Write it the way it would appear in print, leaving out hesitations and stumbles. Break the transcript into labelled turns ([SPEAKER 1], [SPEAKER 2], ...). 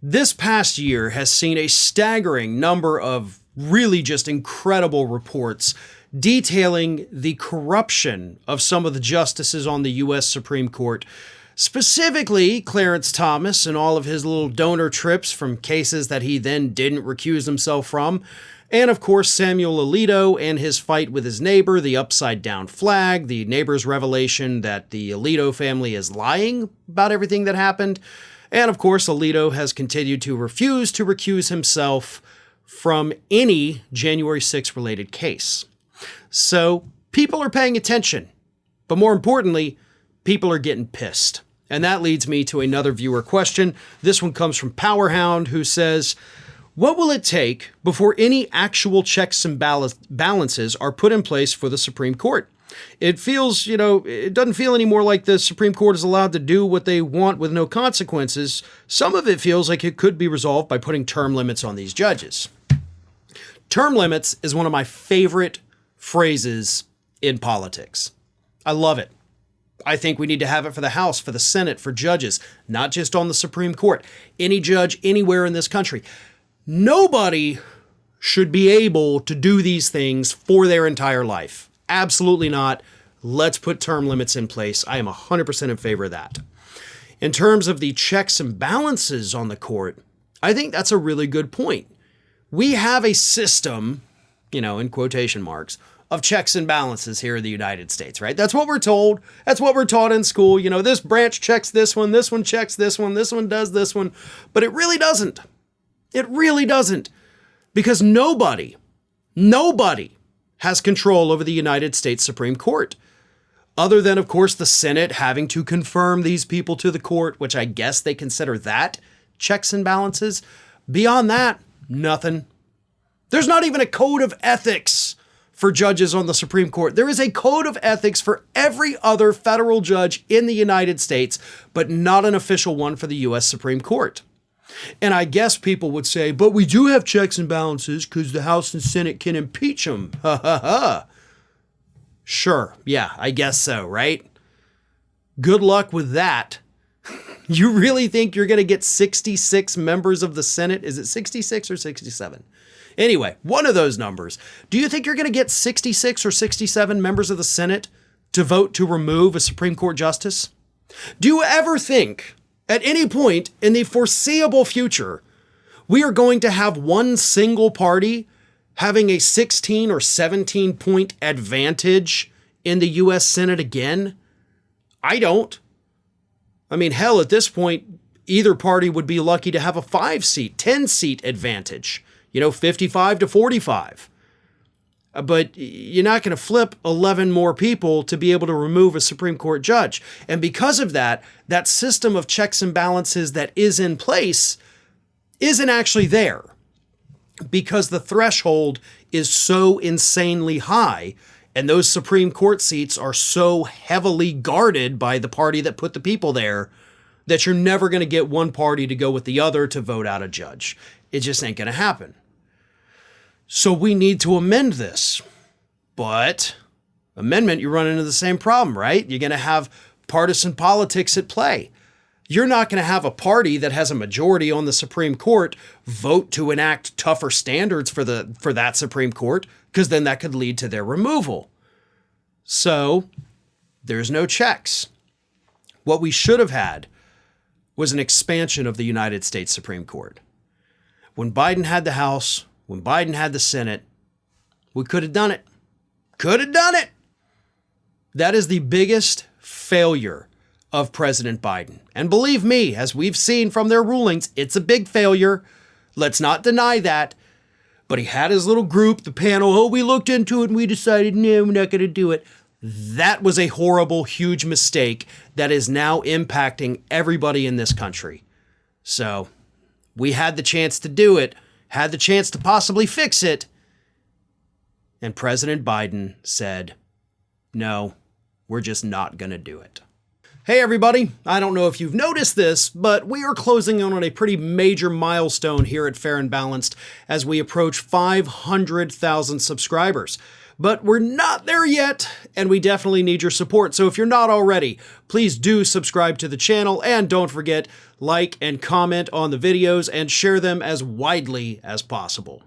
[SPEAKER 1] This past year has seen a staggering number of really just incredible reports detailing the corruption of some of the justices on the U.S. Supreme Court, specifically Clarence Thomas and all of his little donor trips from cases that he then didn't recuse himself from, and of course Samuel Alito and his fight with his neighbor, the upside down flag, the neighbor's revelation that the Alito family is lying about everything that happened, and of course Alito has continued to refuse to recuse himself from any January 6th related case. So people are paying attention, but more importantly, people are getting pissed. And that leads me to another viewer question. This one comes from Power Hound, who says, what will it take before any actual checks and balances are put in place for the Supreme Court? It feels, it doesn't feel anymore like the Supreme Court is allowed to do what they want with no consequences. Some of it feels like it could be resolved by putting term limits on these judges. Term limits is one of my favorite phrases in politics. I love it. I think we need to have it for the House, for the Senate, for judges, not just on the Supreme Court. Any judge anywhere in this country. Nobody should be able to do these things for their entire life. Absolutely not. Let's put term limits in place. I am 100% in favor of that. In terms of the checks and balances on the court, I think that's a really good point. We have a system, in quotation marks, of checks and balances here in the United States, right? That's what we're told. That's what we're taught in school. This branch checks this one checks this one does this one. But it really doesn't. It really doesn't. Because nobody has control over the United States Supreme Court. Other than, of course, the Senate having to confirm these people to the court, which I guess they consider that checks and balances. Beyond that, nothing. There's not even a code of ethics for judges on the Supreme Court. There is a code of ethics for every other federal judge in the United States, but not an official one for the U.S. Supreme Court. And I guess people would say, but we do have checks and balances because the House and Senate can impeach them. Ha ha ha. Sure, yeah, I guess so, right? Good luck with that. You really think you're going to get 66 members of the Senate? Is it 66 or 67? Anyway, one of those numbers. Do you think you're going to get 66 or 67 members of the Senate to vote to remove a Supreme Court justice? Do you ever think, at any point in the foreseeable future, we are going to have one single party having a 16 or 17 point advantage in the U.S. Senate again? I don't. I mean, hell, at this point, either party would be lucky to have a 5-seat, 10-seat advantage, 55 to 45. But you're not going to flip 11 more people to be able to remove a Supreme Court judge. And because of that, that system of checks and balances that is in place isn't actually there, because the threshold is so insanely high and those Supreme Court seats are so heavily guarded by the party that put the people there that you're never going to get one party to go with the other to vote out a judge. It just ain't going to happen. So we need to amend this. But amendment, you run into the same problem, right? You're going to have partisan politics at play. You're not going to have a party that has a majority on the Supreme Court vote to enact tougher standards for that Supreme Court, because then that could lead to their removal. So there's no checks. What we should have had was an expansion of the United States Supreme Court. When Biden had the House, when Biden had the Senate, we could have done it. Could have done it. That is the biggest failure of President Biden. And believe me, as we've seen from their rulings, it's a big failure. Let's not deny that. But he had his little group, the panel. We looked into it and we decided, no, we're not going to do it. That was a horrible, huge mistake that is now impacting everybody in this country. So we had the chance to do it, had the chance to possibly fix it. And President Biden said, no, we're just not going to do it. Hey everybody, I don't know if you've noticed this, but we are closing in on a pretty major milestone here at Fair and Balanced as we approach 500,000 subscribers. But we're not there yet, and we definitely need your support. So if you're not already, please do subscribe to the channel, and don't forget, like and comment on the videos and share them as widely as possible.